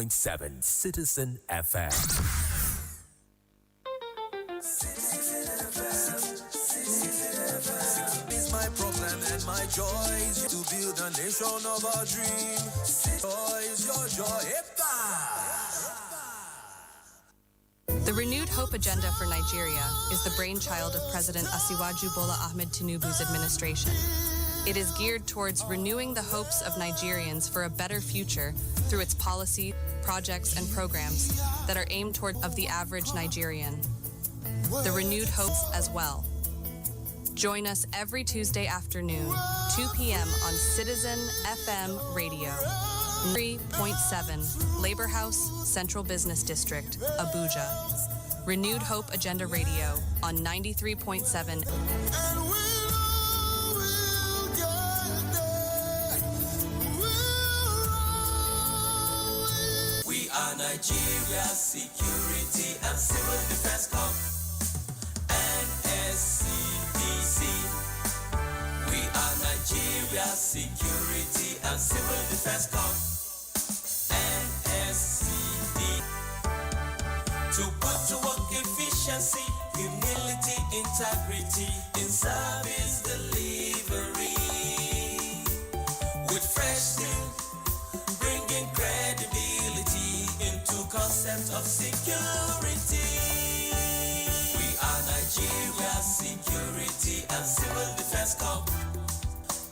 93.7 Citizen FM. Is my problem and my joy to build a nation of our dream. Joy is your joy. The Renewed Hope Agenda for Nigeria is the brainchild of President Asiwaju Bola Ahmed Tinubu's administration. It is geared towards renewing the hopes of Nigerians for a better future through its policy, projects, and programs that are aimed toward of the average Nigerian. The Renewed Hopes as well. Join us every Tuesday afternoon, 2 p.m. on Citizen FM Radio, 3.7, Labor House, Central Business District, Abuja. Renewed Hope Agenda Radio on 93.7. We are Nigeria Security and Civil Defense Corps, NSCDC. We are Nigeria Security and Civil Defense Corps, NSCD. To put to work efficiency, humility, integrity in service delivery. With fresh zeal, bringing credibility into concept of security. We are Nigeria Security and Civil Defense Corps,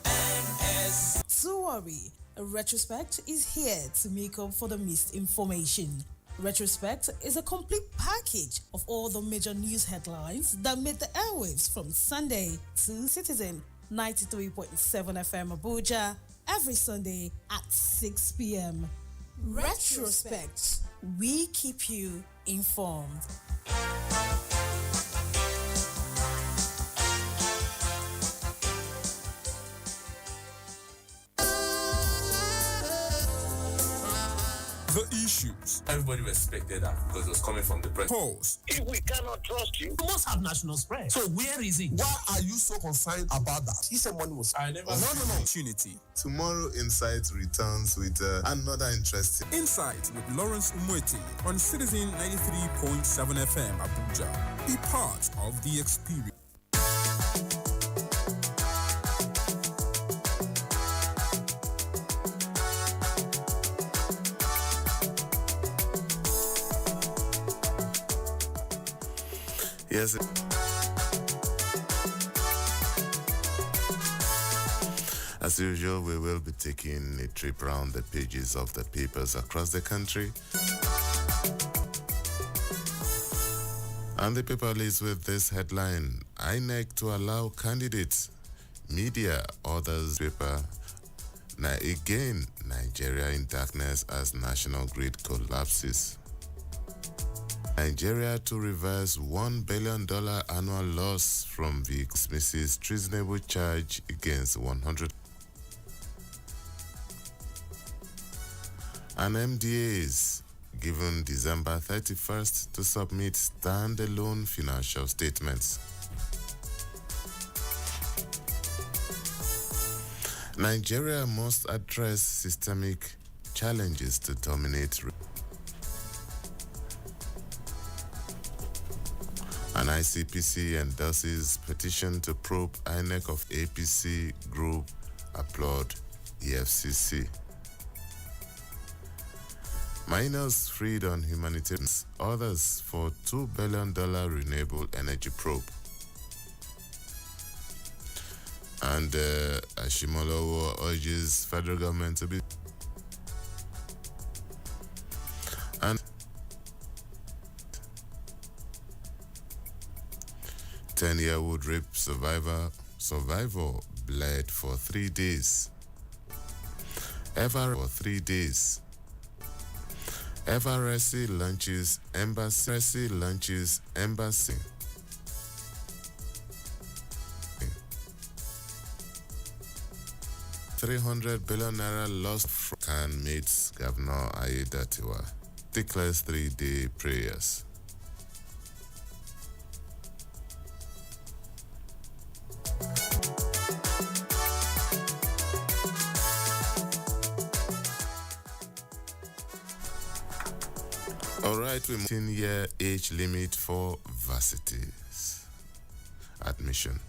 NS. Don't worry, Retrospect is here to make up for the missed information. Retrospect is a complete package of all the major news headlines that made the airwaves from Sunday to Citizen 93.7 FM Abuja every Sunday at 6 p.m. Retrospect. We keep you informed. The issues. Everybody respected that because it was coming from the press. Pause. If we cannot trust you, you must have national spread. So where is it? Why are you so concerned about that? He said money was. I never. No. Opportunity. Tomorrow Insight returns with another interesting Insight with Lawrence Umweti on Citizen 93.7 FM Abuja. Be part of the experience. Yes. As usual, we will be taking a trip around the pages of the papers across the country. And the paper leads with this headline: INEC to allow candidates, media, others. Paper. Now again, Nigeria in darkness as national grid collapses. Nigeria to reverse $1 billion annual loss from VIX dismisses treasonable charge against 100. And MDAs given December 31st to submit standalone financial statements. Nigeria must address systemic challenges to dominate. An ICPC endorses petition to probe INEC of APC group, applaud EFCC. Minors freed on humanitarian, others for $2 billion renewable energy probe. And Ashimolowo urges federal government to be. And 10-year-old rape survivor bled for 3 days. For 3 days. FRSC launches embassy. $300 billion lost from Khan meets Governor Aiyedatiwa. Declares 3-day prayers. All right, we 10-year age limit for varsities admission.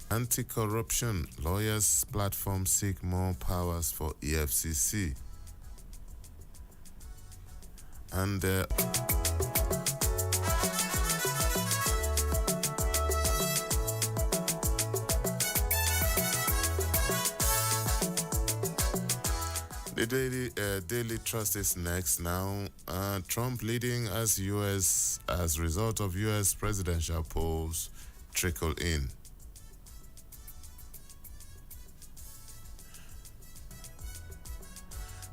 Anti-corruption lawyers platform seek more powers for EFCC. And the Daily Trust is next now. Trump leading as result of U.S. presidential polls trickle in.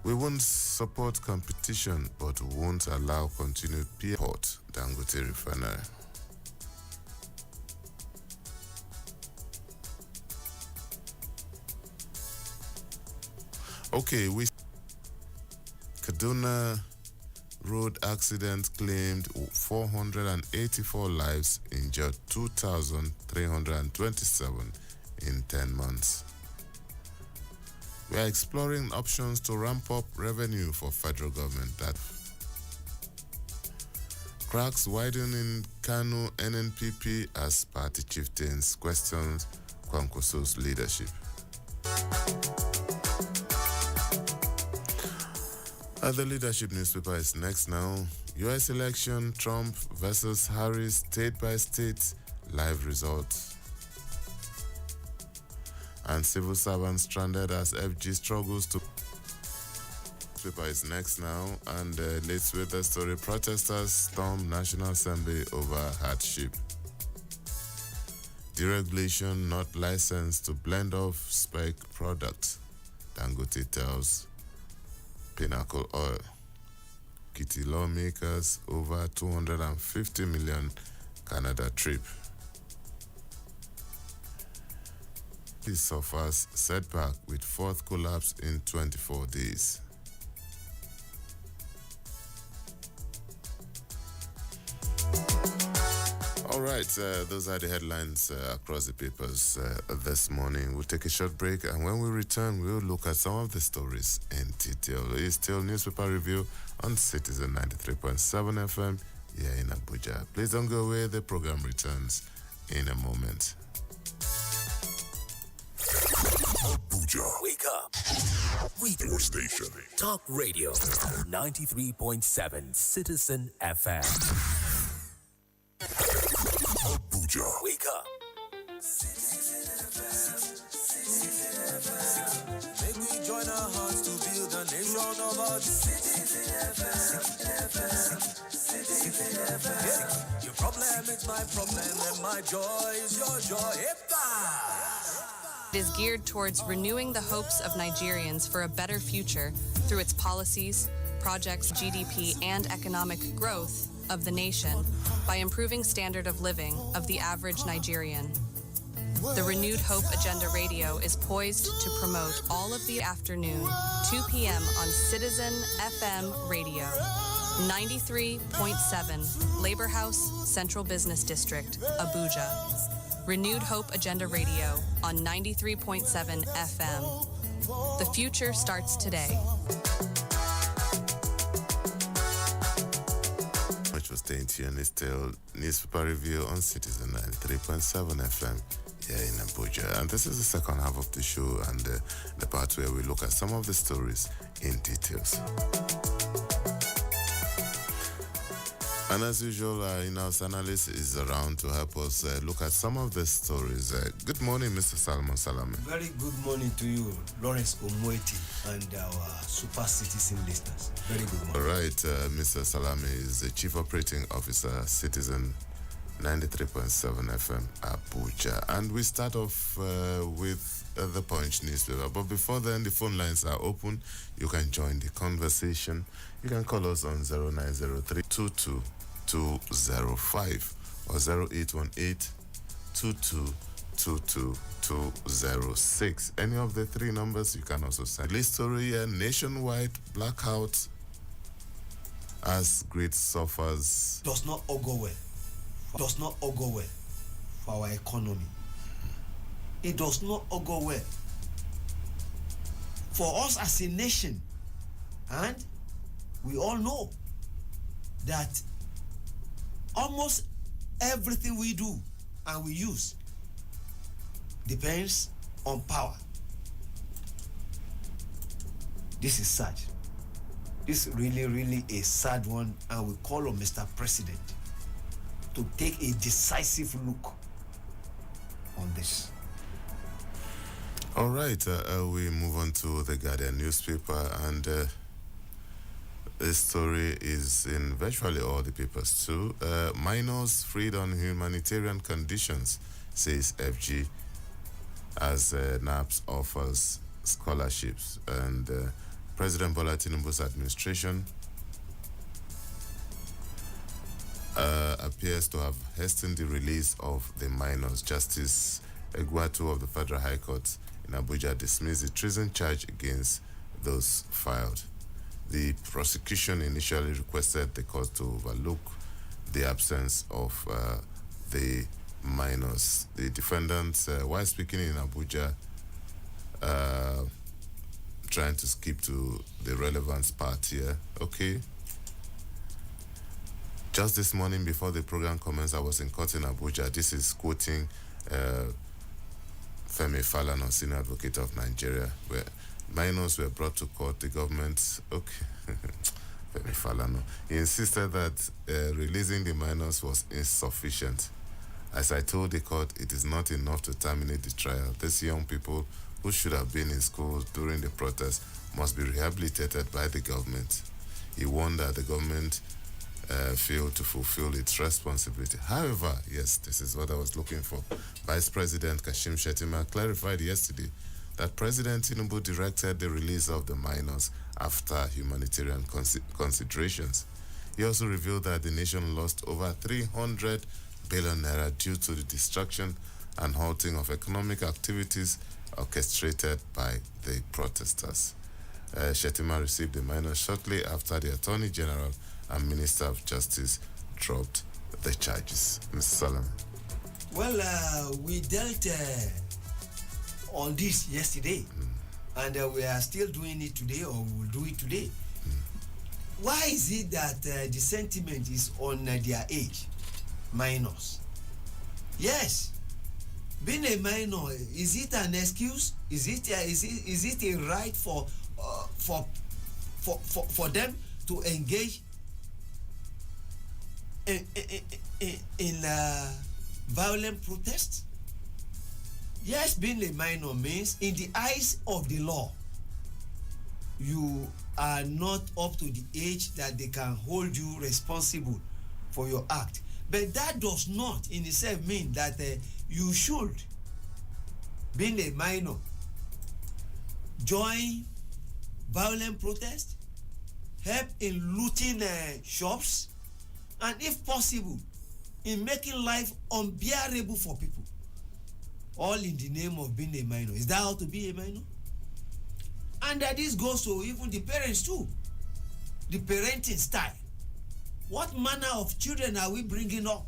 We won't support competition, but won't allow continued port Dangote refinery. Okay, Kaduna road accident claimed 484 lives, injured 2,327 in 10 months. We are exploring options to ramp up revenue for federal government. That cracks widen in Kano NNPP as party chieftains questions Kwankwaso's leadership. The leadership newspaper is next now. U.S. election, Trump versus Harris, state by state, live results. And civil servants stranded as FG struggles to. Paper is next now, and leads with the story: protesters storm National Assembly over hardship. Deregulation not licensed to blend off spec products. Dangote tells Pinnacle Oil. Kitty lawmakers over 250 million Canada trip. He suffers setback with fourth collapse in 24 days. All right, those are the headlines across the papers this morning. We'll take a short break, and when we return, we'll look at some of the stories in detail. It's still newspaper review on Citizen 93.7 FM here in Abuja. Please don't go away. The program returns in a moment. Abuja. Wake up. Radio station. Talk Radio. 93.7 Citizen FM. Abuja. Wake up. Make we join our hearts to build a nation of our Your problem is my problem, and my joy is your joy. It is geared towards renewing the hopes of Nigerians for a better future through its policies, projects, GDP, and economic growth of the nation by improving standard of living of the average Nigerian. The Renewed Hope Agenda Radio is poised to promote all of the afternoon, 2 p.m. on Citizen FM Radio, 93.7, Labor House, Central Business District, Abuja. Renewed Hope Agenda Radio on 93.7 FM. The future starts today. Which was staying tuned is still newspaper review on Citizen 93.7 FM here in Abuja. And this is the second half of the show, and the part where we look at some of the stories in details. And as usual, in-house analyst is around to help us look at some of the stories. Good morning, Mr. Salman Salame. Very good morning to you, Lawrence Omoeti, and our super citizen listeners. Very good morning. All right, Mr. Salame is the Chief Operating Officer, Citizen 93.7 FM, Abuja. And we start off with the Punch newspaper. But before then, the phone lines are open. You can join the conversation. You can call us on 0903 22205 or 0818 222206. Any of the three numbers you can also send. List story here: nationwide blackout as grid suffers. Does not augur well. Does not augur well for our economy. It does not augur well for us as a nation. And we all know that almost everything we do and we use depends on power. This is sad. This is really a sad one, and we call on Mr. President to take a decisive look on this. All right, we move on to the Guardian newspaper, and this story is in virtually all the papers too. Minors freed on humanitarian conditions, says FG, as NAPS offers scholarships. And President Bola Tinubu's administration appears to have hastened the release of the minors. Justice Egwatu of the Federal High Court in Abuja dismissed the treason charge against those filed. The prosecution initially requested the court to overlook the absence of the minors. The defendants, while speaking in Abuja, trying to skip to the relevance part here. Okay. Just this morning before the program commenced, I was in court in Abuja. This is quoting Femi Falana, senior advocate of Nigeria, where minors were brought to court. The government, Femi Falana, he insisted that releasing the minors was insufficient. As I told the court, it is not enough to terminate the trial. These young people who should have been in school during the protest must be rehabilitated by the government. He warned that the government failed to fulfill its responsibility. However, yes, this is what I was looking for. Vice President Kashim Shettima clarified yesterday that President Tinubu directed the release of the minors after humanitarian considerations. He also revealed that the nation lost over 300 billion naira due to the destruction and halting of economic activities orchestrated by the protesters. Shettima received the minors shortly after the Attorney General and Minister of Justice dropped the charges. Mr. Solomon. Well, we dealt on this yesterday, and we are still doing it today, or we will do it today. Why is it that the sentiment is on their age, minors? Yes, being a minor, is it an excuse? Is it a right for them to engage in violent protest? Yes, being a minor means, in the eyes of the law, you are not up to the age that they can hold you responsible for your act. But that does not in itself mean that you should, being a minor, join violent protest, help in looting shops, and if possible, in making life unbearable for people. All in the name of being a minor. Is that how to be a minor? And that this goes to even the parents too. The parenting style. What manner of children are we bringing up?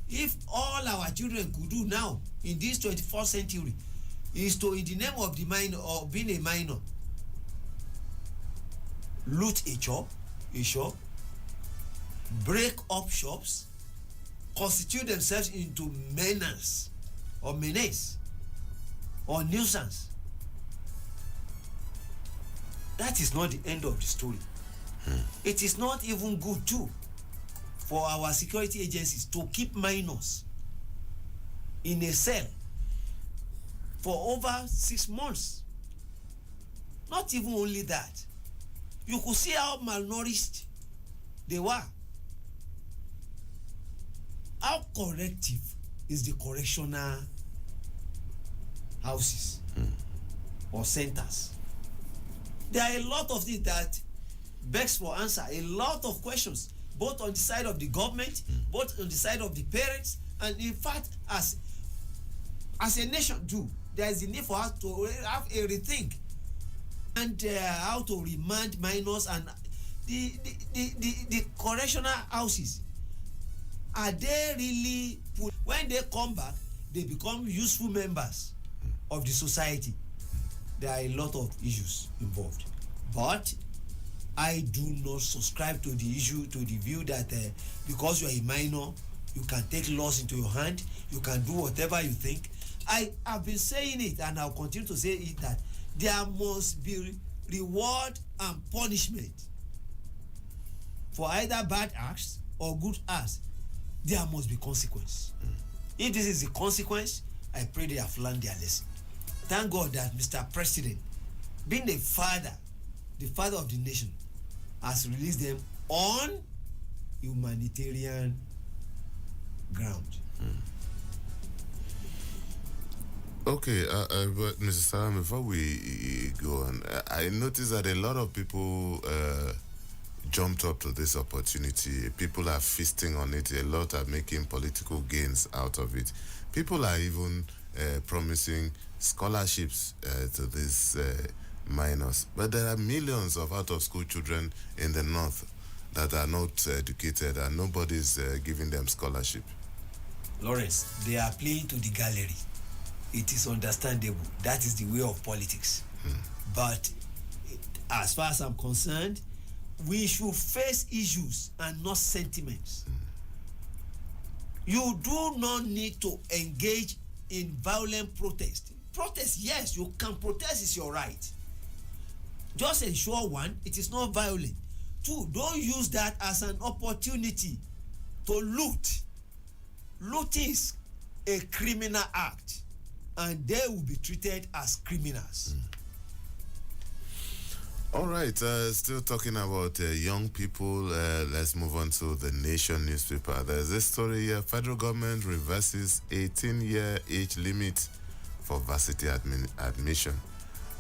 If all our children could do now in this 21st century is to, in the name of the minor or being a minor, loot a shop, break up shops, constitute themselves into menace or nuisance. That is not the end of the story. It is not even good too for our security agencies to keep minors in a cell for over 6 months. Not even only that. You could see how malnourished they were. How corrective is the correctional houses or centers? There are a lot of things that begs for answer, a lot of questions, both on the side of the government, both on the side of the parents, and in fact, as a nation too, there is a need for us to have a rethink and how to remand minors and the correctional houses. Are they really when they come back, they become useful members of the society? There are a lot of issues involved. But I do not subscribe to the view that because you are a minor, you can take laws into your hand, you can do whatever you think. I have been saying it, and I'll continue to say it, that there must be reward and punishment for either bad acts or good acts. There must be consequence. If this is the consequence, I pray they have learned their lesson. Thank God that Mr. President, being the father of the nation, has released them on humanitarian ground. Okay, but Mr. Salam, before we go on, I noticed that a lot of people jumped up to this opportunity. People are feasting on it. A lot are making political gains out of it. People are even promising scholarships to these minors. But there are millions of out-of-school children in the north that are not educated, and nobody's giving them scholarship. Lawrence, they are playing to the gallery. It is understandable. That is the way of politics. But as far as I'm concerned, we should face issues and not sentiments. You do not need to engage in violent protest. Protest, yes, you can protest, is your right. Just ensure, one, it is not violent. Two, don't use that as an opportunity to loot. Looting is a criminal act, and they will be treated as criminals. All right, still talking about young people, let's move on to the Nation newspaper. There's this story here: federal government reverses 18-year age limit for varsity admission.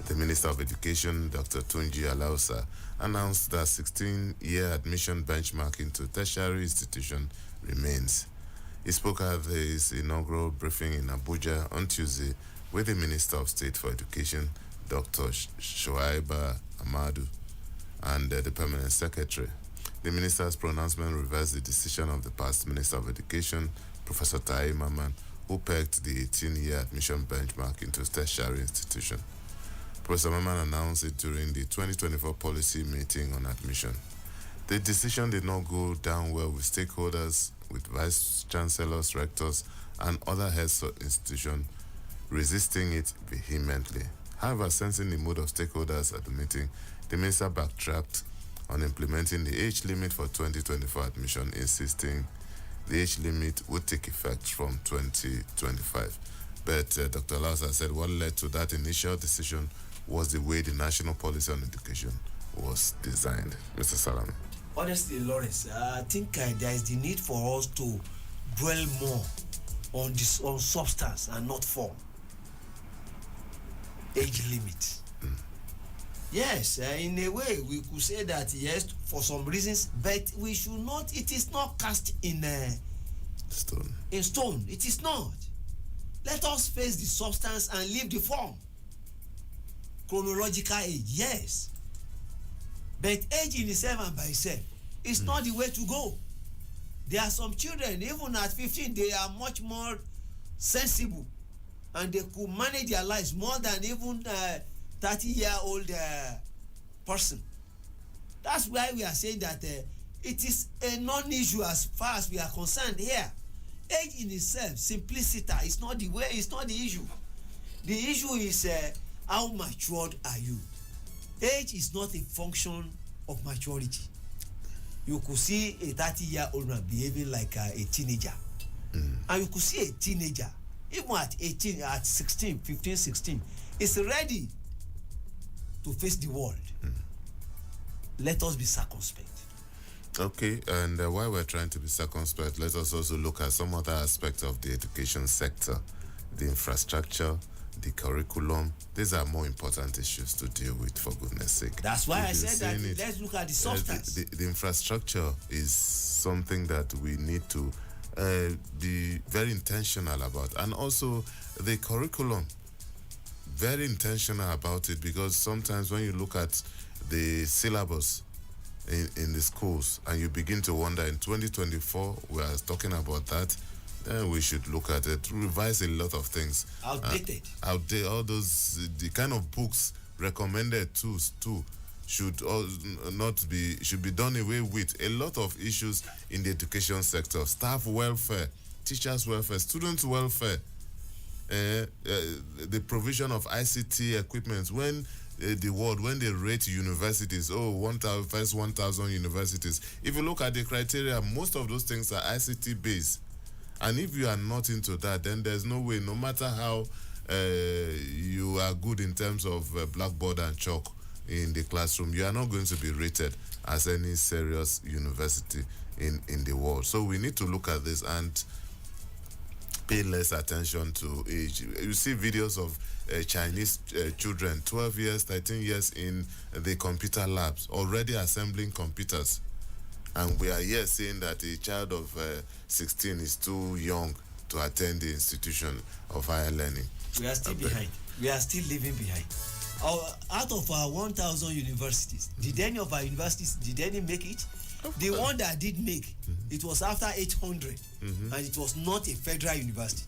The Minister of Education, Dr. Tunji Alausa, announced that 16-year admission benchmark into tertiary institution remains. He spoke at his inaugural briefing in Abuja on Tuesday with the Minister of State for Education, Dr. Shoaiba Amadu, and the Permanent Secretary. The minister's pronouncement reversed the decision of the past Minister of Education, Professor Tai Maman, who pegged the 18-year admission benchmark into tertiary institution. Professor Maman announced it during the 2024 policy meeting on admission. The decision did not go down well with stakeholders, with vice chancellors, rectors, and other heads of institutions resisting it vehemently. However, sensing the mood of stakeholders at the meeting, the minister backtracked on implementing the age limit for 2024 admission, insisting the age limit would take effect from 2025. But Dr. Lausa said what led to that initial decision was the way the national policy on education was designed. Mr. Salami. Honestly, Lawrence, I think there is the need for us to dwell more on substance and not form. Age limit. Yes, in a way we could say that yes, for some reasons, but we should not. It is not cast in stone. In stone, it is not. Let us face the substance and leave the form. Chronological age, yes, but age in itself and by itself is not the way to go. There are some children, even at 15, they are much more sensible, and they could manage their lives more than even 30-year-old person. That's why we are saying that it is a non-issue as far as we are concerned here. Age in itself, simplicity, is not the way. It's not the issue. The issue is how matured are you? Age is not a function of maturity. You could see a 30-year-old man behaving like a teenager. And you could see a teenager, even at 18, at 16, 15, 16, is ready to face the world. Let us be circumspect. Okay, and while we're trying to be circumspect, let us also look at some other aspects of the education sector, the infrastructure, the curriculum. These are more important issues to deal with, for goodness sake. That's why I said that let's look at the substance. The infrastructure is something that we need to be very intentional about, and also the curriculum, very intentional about it, because sometimes when you look at the syllabus in the schools and you begin to wonder, in 2024 we are talking about that, then we should look at it, revise a lot of things. Outdated. All those, the kind of books recommended too should be done away with. A lot of issues in the education sector: staff welfare, teachers' welfare, students' welfare, the provision of ICT equipment. When when they rate universities, first 1,000 universities. If you look at the criteria, most of those things are ICT based. And if you are not into that, then there's no way, no matter how you are good in terms of blackboard and chalk in the classroom, you are not going to be rated as any serious university in the world. So we need to look at this and pay less attention to age. You see videos of Chinese children, 12 years, 13 years in the computer labs, already assembling computers. And we are here saying that a child of 16 is too young to attend the institution of higher learning. We are still behind. We are still living behind. Out of our 1,000 universities, did any of our universities, make it? The one that did make, it was after 800, and it was not a federal university.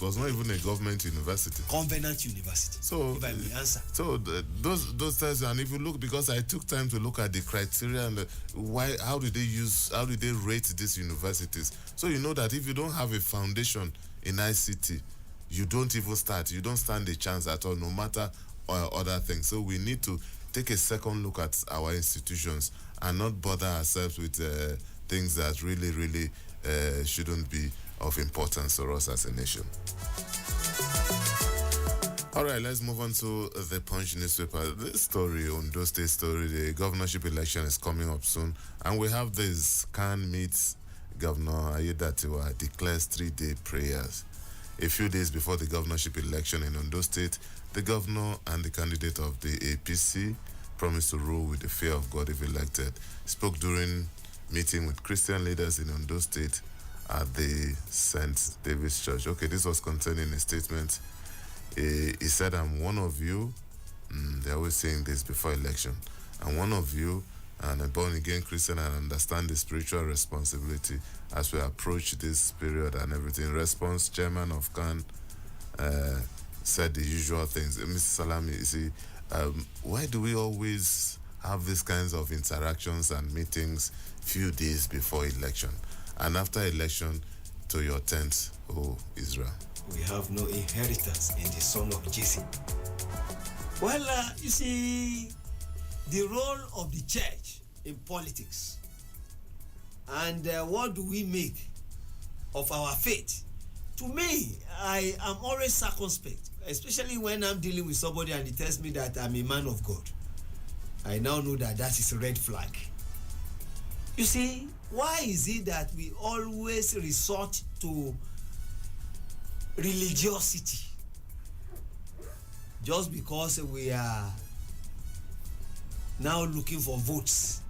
It was not even a government university. Covenant University. So, if I may answer. So those things, and if you look, because I took time to look at the criteria and how did they rate these universities? So you know that if you don't have a foundation in ICT, you don't even start. You don't stand a chance at all, no matter other things. So we need to take a second look at our institutions and not bother ourselves with things that really shouldn't be of importance for us as a nation. All right, let's move on to the Punch newspaper. This story, Ondo State story, the governorship election is coming up soon, and we have this CAN meets Governor Aiyedatiwa declares 3-day prayers. A few days before the governorship election in Ondo State, the governor and the candidate of the APC promised to rule with the fear of God if elected. Spoke during meeting with Christian leaders in Ondo State at the St. David's Church. Okay, this was contained in a statement. He said, I'm one of you. They're always saying this before election. I'm one of you, and a born-again Christian, and understand the spiritual responsibility as we approach this period and everything. In response, Chairman of CAN said the usual things. Mr. Salami, you see, why do we always have these kinds of interactions and meetings few days before election? And after election, to your tent, O Israel. We have no inheritance in the son of Jesse. Well, you see, the role of the church in politics and what do we make of our faith? To me, I am always circumspect, especially when I'm dealing with somebody and he tells me that I'm a man of God. I now know that is a red flag. You see, why is it that we always resort to religiosity just because we are now looking for votes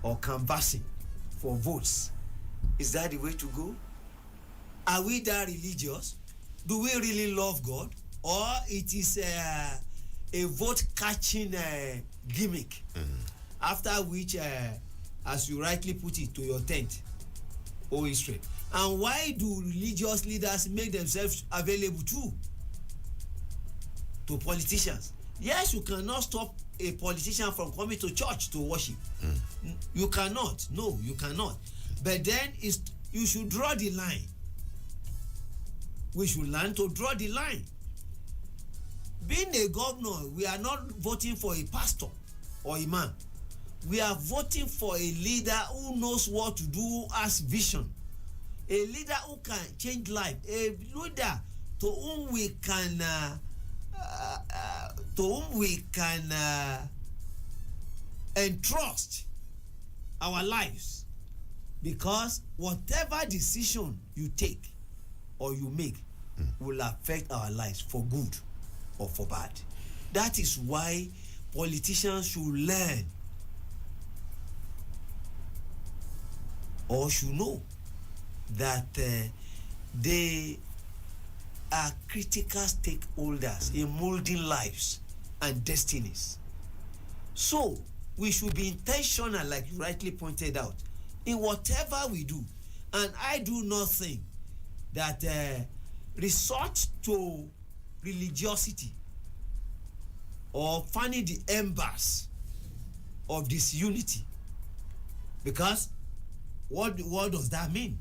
or canvassing for votes? Is that the way to go? Are we that religious? Do we really love God? Or it is a vote catching gimmick, after which as you rightly put it, to your tent, O Israel. And why do religious leaders make themselves available too to politicians? Yes, you cannot stop a politician from coming to church to worship. You cannot. No, you cannot. But then you should draw the line. We should learn to draw the line. Being a governor, we are not voting for a pastor or a man. We are voting for a leader who knows what to do, as vision. A leader who can change life. A leader to whom we can entrust our lives. Because whatever decision you take or you make will affect our lives for good or for bad. That is why politicians should learn or should know that they are critical stakeholders in molding lives and destinies. So we should be intentional, like you rightly pointed out, in whatever we do. And I do not think that resort to religiosity or fanning the embers of disunity. Because what does that mean?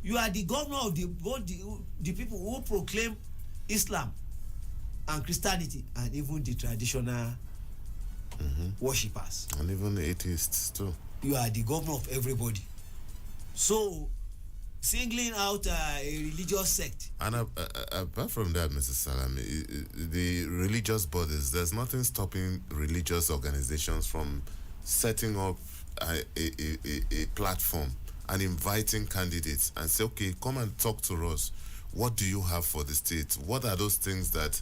You are the governor of the people who proclaim Islam and Christianity and even the traditional worshippers. And even the atheists too. You are the governor of everybody. So, singling out a religious sect. And apart from that, Mr. Salami, the religious bodies, there's nothing stopping religious organizations from setting up a platform and inviting candidates and say, okay, come and talk to us. What do you have for the state? What are those things that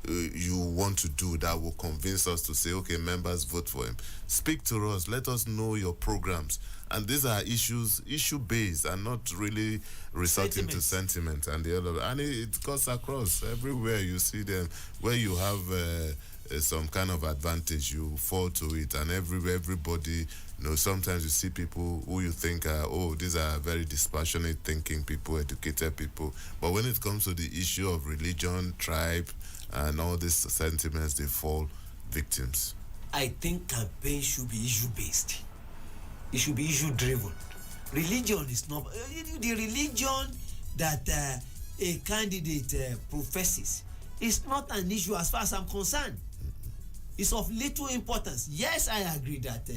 you want to do that will convince us to say, okay, members, vote for him? Speak to us. Let us know your programs. And these are issue-based and not really resorting to sentiment and the other. And it cuts across everywhere. You see them where you have some kind of advantage, you fall to it. And everybody, sometimes you see people who you think are, these are very dispassionate thinking people, educated people. But when it comes to the issue of religion, tribe, and all these sentiments, they fall victims. I think campaign should be issue-based. It should be issue-driven. Religion is not... the religion that a candidate professes is not an issue as far as I'm concerned. It's of little importance. Yes, I agree that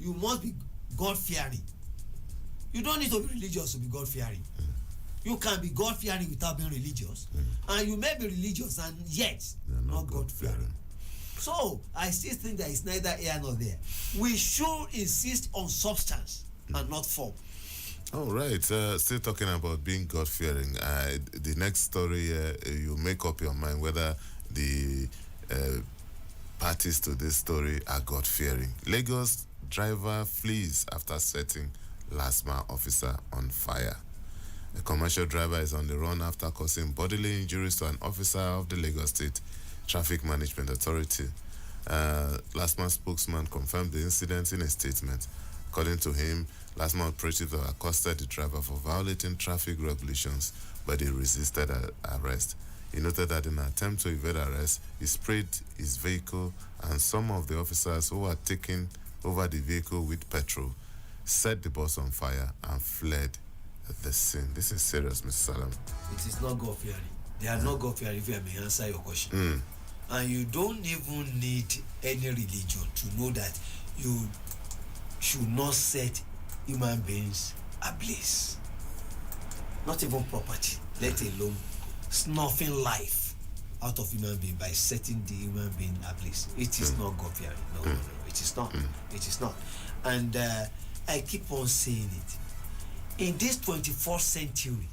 you must be God-fearing. You don't need to be religious to be God-fearing. You can be God-fearing without being religious. And you may be religious and yet not God-fearing. So, I still think that it's neither here nor there. We should insist on substance and not form. All right. Still talking about being God-fearing. The next story, you make up your mind whether the parties to this story are God-fearing. Lagos driver flees after setting LASMA officer on fire. A commercial driver is on the run after causing bodily injuries to an officer of the Lagos State Traffic Management Authority. LASMA spokesman confirmed the incident in a statement. According to him, LASMA operatives accosted the driver for violating traffic regulations, but he resisted arrest. He noted that in an attempt to evade arrest, he sprayed his vehicle, and some of the officers who were taking over the vehicle with petrol set the bus on fire and fled the scene. This is serious, Mr. Salam. It is not God-fearing. They are not God-fearing, if I may answer your question. And you don't even need any religion to know that you should not set human beings ablaze. Not even property, let alone snuffing life out of human being by setting the human being ablaze. It is not God-fearing. No, it is not. It is not. And I keep on saying it. In this 21st century,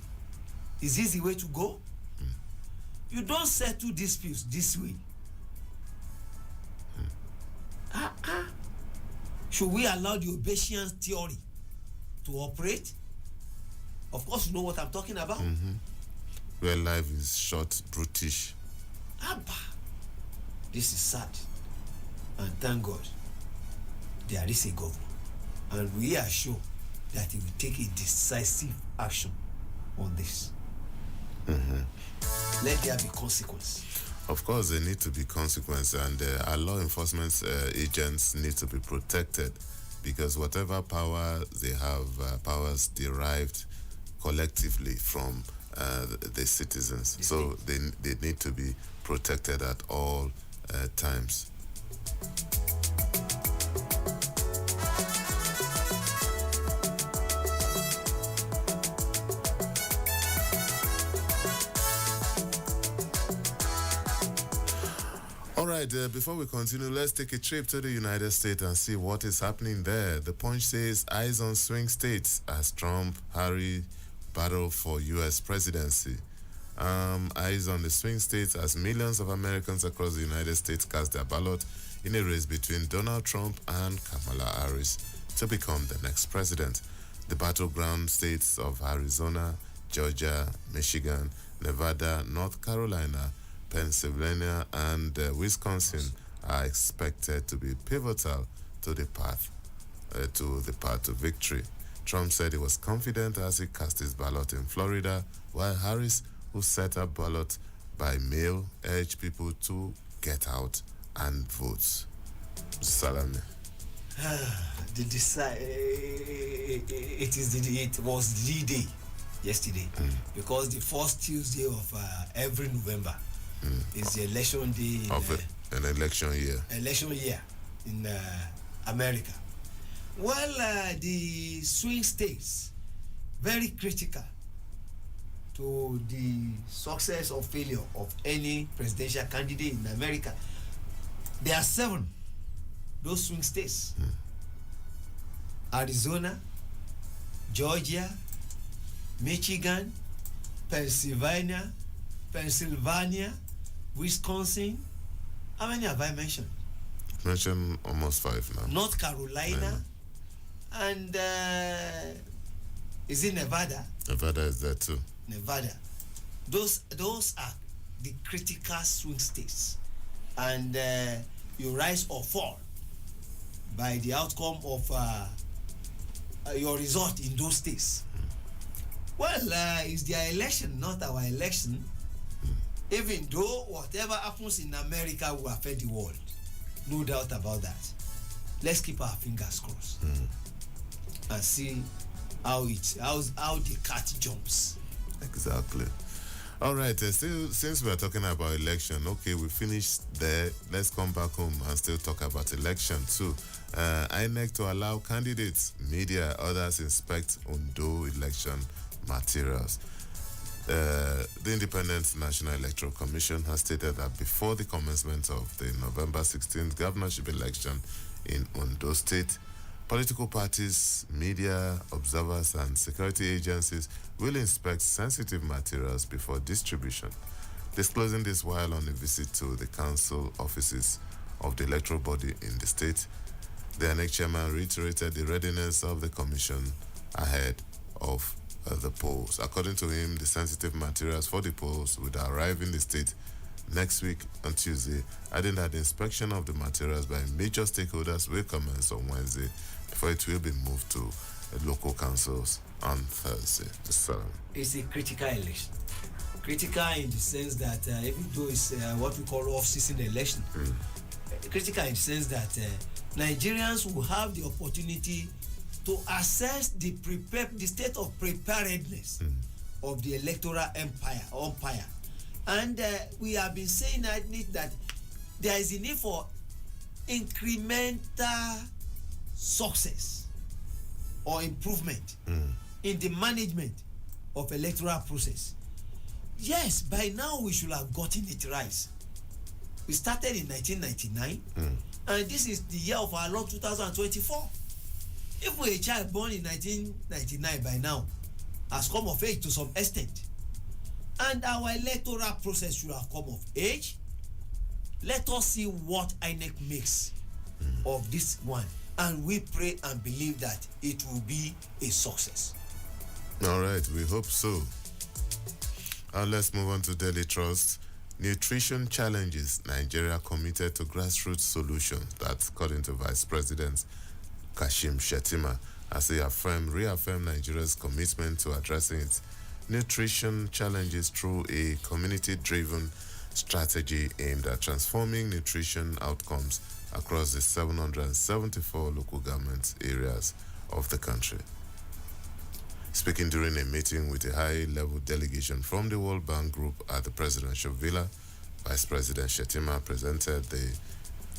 is this the way to go? You don't settle disputes this way. Should we allow the Obesian theory to operate? Of course, you know what I'm talking about. Where life is short, brutish. Abba, this is sad. And thank God, there is a governor. And we are sure that he will take a decisive action on this. Let there be consequence. Of course, there need to be consequence, and our law enforcement agents need to be protected, because whatever power they have, powers derived collectively from the citizens. So they need to be protected at all times. All right, before we continue, let's take a trip to the United States and see what is happening there. The Punch says, eyes on swing states as Trump, Harris battle for U.S. presidency. Eyes on the swing states as millions of Americans across the United States cast their ballot in a race between Donald Trump and Kamala Harris to become the next president. The battleground states of Arizona, Georgia, Michigan, Nevada, North Carolina, Pennsylvania, and Wisconsin are expected to be pivotal to the path to victory. Trump said he was confident as he cast his ballot in Florida, while Harris, who set her ballot by mail, urged people to get out and vote. Salami. It was D-Day yesterday because the first Tuesday of every November is the election day an election year. Election year in America. Well, the swing states very critical to the success or failure of any presidential candidate in America. There are 7 those swing states: Arizona, Georgia, Michigan, Pennsylvania, Wisconsin. How many have I mentioned? Mentioned almost 5 now. North Carolina, and is it Nevada? Nevada is there too. Nevada. Those are the critical swing states, and you rise or fall by the outcome of your result in those states. Well, it's their election, not our election. Even though whatever happens in America will affect the world, no doubt about that. Let's keep our fingers crossed and see how the cat jumps. Exactly. All right. Still, since we are talking about election, okay, we finished there. Let's come back home and still talk about election too. INEC to allow candidates, media, others inspect Ondo election materials. The Independent National Electoral Commission has stated that before the commencement of the November 16th governorship election in Ondo State, political parties, media, observers, and security agencies will inspect sensitive materials before distribution. Disclosing this while on a visit to the council offices of the electoral body in the state, the INEC chairman reiterated the readiness of the commission ahead of the polls. According to him, the sensitive materials for the polls would arrive in the state next week on Tuesday, adding that the inspection of the materials by major stakeholders will commence on Wednesday before it will be moved to local councils on Thursday. It's a critical election. Critical in the sense that even though it's what we call off-season election, critical in the sense that Nigerians will have the opportunity to assess the state of preparedness of the electoral umpire. And we have been saying that there is a need for incremental success or improvement in the management of electoral process. Yes, by now we should have gotten it right. We started in 1999, and this is the year of our Lord 2024. If we're a child born in 1999 by now has come of age to some extent, and our electoral process should have come of age, let us see what INEC makes of this one, and we pray and believe that it will be a success. All right, we hope so. Let's move on to Daily Trust. Nutrition challenges, Nigeria committed to grassroots solutions. That's according to Vice President Kashim Shettima, as he reaffirmed Nigeria's commitment to addressing its nutrition challenges through a community-driven strategy aimed at transforming nutrition outcomes across the 774 local government areas of the country. Speaking during a meeting with a high-level delegation from the World Bank Group at the Presidential Villa, Vice President Shettima presented the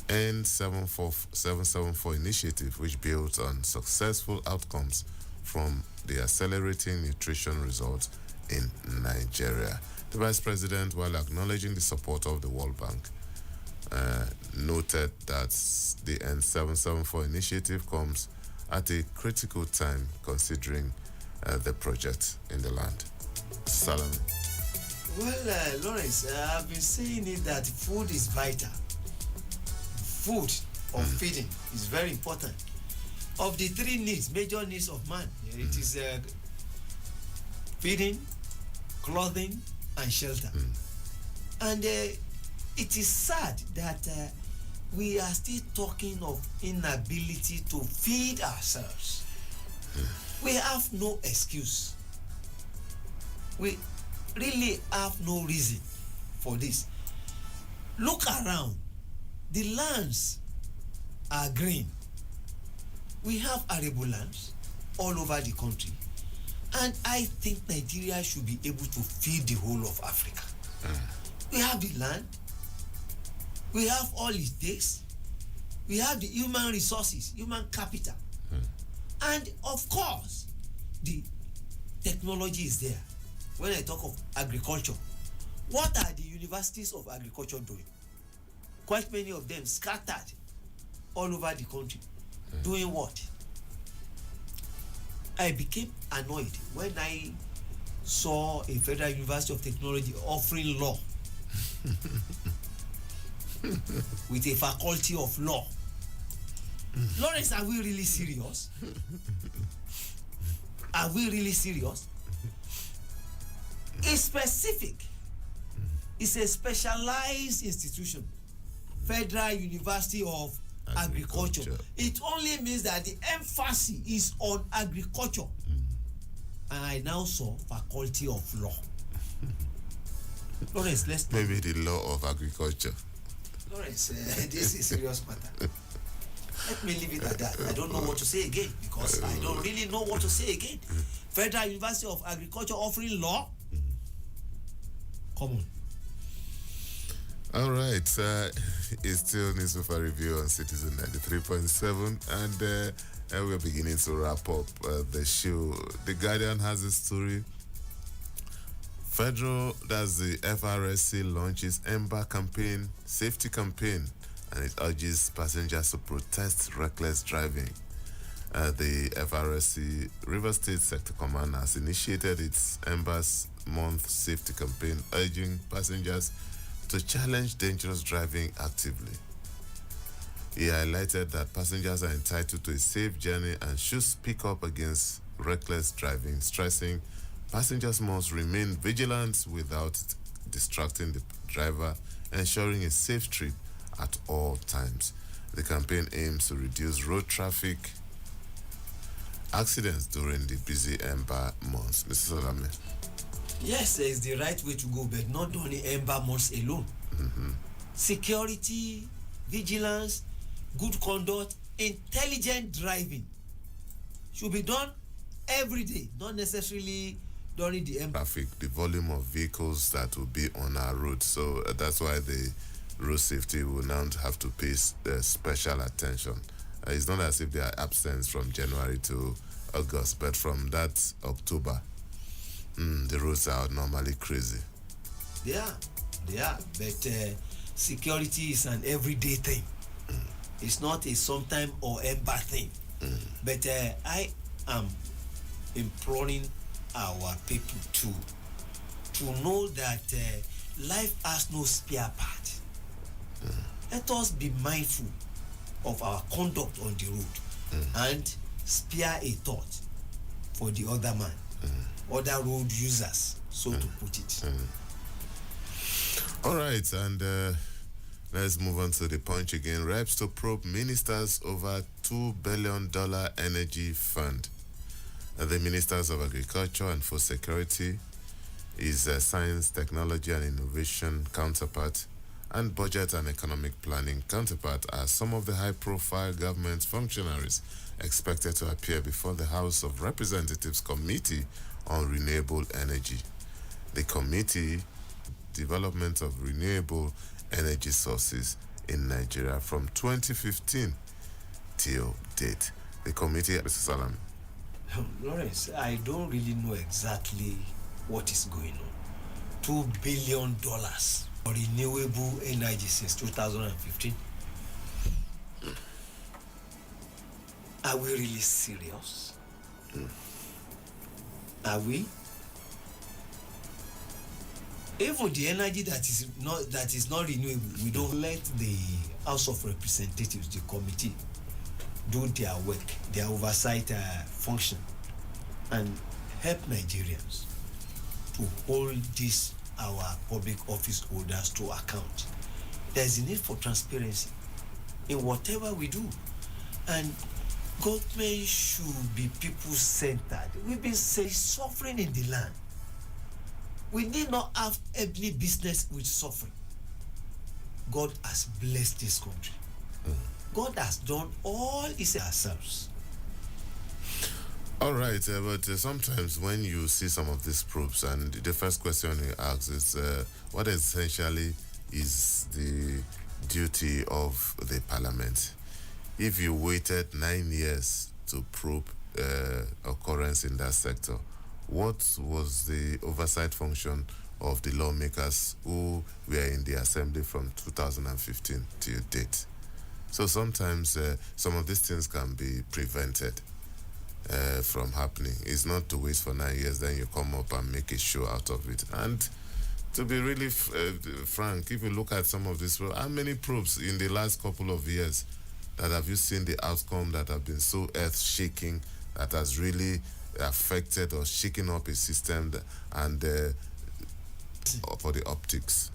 N774 initiative, which builds on successful outcomes from the accelerating nutrition results in Nigeria. The Vice President, while acknowledging the support of the World Bank, noted that the N774 initiative comes at a critical time considering the project in the land. Salam. Well, Lawrence, I've been saying it that food is vital. Food or feeding is very important. Of the 3 needs, major needs of man, it is feeding, clothing, and shelter. And it is sad that we are still talking of inability to feed ourselves. We have no excuse. We really have no reason for this. Look around. The lands are green. We have arable lands all over the country. And I think Nigeria should be able to feed the whole of Africa. We have the land. We have all it takes. We have the human resources, human capital. And of course, the technology is there. When I talk of agriculture, what are the universities of agriculture doing? Quite many of them scattered all over the country. Doing what? I became annoyed when I saw a Federal University of Technology offering law with a faculty of law. Lawrence, are we really serious? Are we really serious? It's specific. It's a specialized institution. Federal University of Agriculture. It only means that the emphasis is on agriculture. And I now saw faculty of law. Lawrence, let's maybe the law of agriculture. Lawrence, this is a serious matter. Let me leave it at that. I don't know what to say again because I don't really know what to say again. Federal University of Agriculture offering law. Come on. All right, it's still newspaper review on Citizen 93.7, and we're beginning to wrap up the show. The Guardian has a story. That's the FRSC launches Ember campaign, safety campaign, and it urges passengers to protest reckless driving. The FRSC River State Sector Command has initiated its Embers Month safety campaign, urging passengers to challenge dangerous driving actively. He highlighted that passengers are entitled to a safe journey and should speak up against reckless driving, stressing passengers must remain vigilant without distracting the driver, ensuring a safe trip at all times. The campaign aims to reduce road traffic accidents during the busy Ember months. Mr. Salame. Yes, it's the right way to go, but not only Ember months alone. Security, vigilance, good conduct, intelligent driving should be done every day, not necessarily during the Ember. Traffic, the volume of vehicles that will be on our roads. So that's why the road safety will now have to pay special attention. It's not as if they are absent from January to August, but from that October, the roads are normally crazy. They are. But security is an everyday thing. It's not a sometime or Ember thing. But I am imploring our people to know that life has no spare part. Let us be mindful of our conduct on the road and spare a thought for the other man, other road users, so to put it. All right, and let's move on to the Punch again. Reps to probe ministers over $2 billion energy fund. The Ministers of Agriculture and Food Security, his Science, Technology and Innovation counterpart, and Budget and Economic Planning counterpart are some of the high-profile government functionaries expected to appear before the House of Representatives Committee on Renewable Energy. The committee, Development of Renewable Energy Sources in Nigeria from 2015 till date. The committee, Mr. Salam. Lawrence, I don't really know exactly what is going on. $2 billion for renewable energy since 2015. Are we really serious? Are we? Even the energy that is not renewable, we don't let the House of Representatives, the committee, do their work, their oversight function, and help Nigerians to hold this our public office holders to account. There's a need for transparency in whatever we do, and government should be people-centered. We've been suffering in the land. We need not have any business with suffering. God has blessed this country. God has done all his ourselves. All right, but sometimes when you see some of these probes, and the first question you ask is, what essentially is the duty of the parliament? If you waited 9 years to probe occurrence in that sector, what was the oversight function of the lawmakers who were in the assembly from 2015 till date? So sometimes some of these things can be prevented from happening. It's not to wait for 9 years, then you come up and make a show out of it. And to be really frank, if you look at some of this, how many probes in the last couple of years that have you seen the outcome that have been so earth-shaking, that has really affected or shaken up a system and for the optics?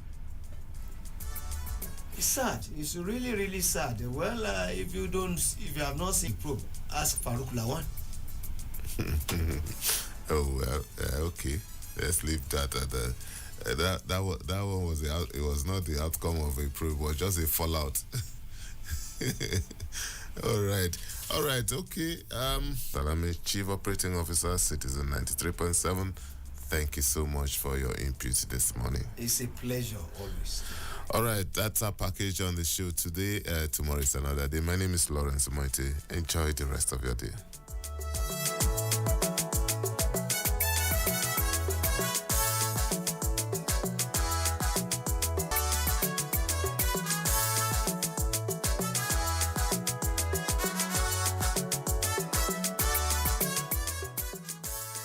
It's sad. It's really, really sad. Well, if you have not seen probe, ask Farouk Lawan. Oh well, okay. Let's leave that at that one was it was not the outcome of a probe, it was just a fallout. All right, okay. Salame, Chief Operating Officer, Citizen 93.7. Thank you so much for your input this morning. It's a pleasure always. All right, that's our package on the show today. Tomorrow is another day. My name is Lawrence Moite. Enjoy the rest of your day.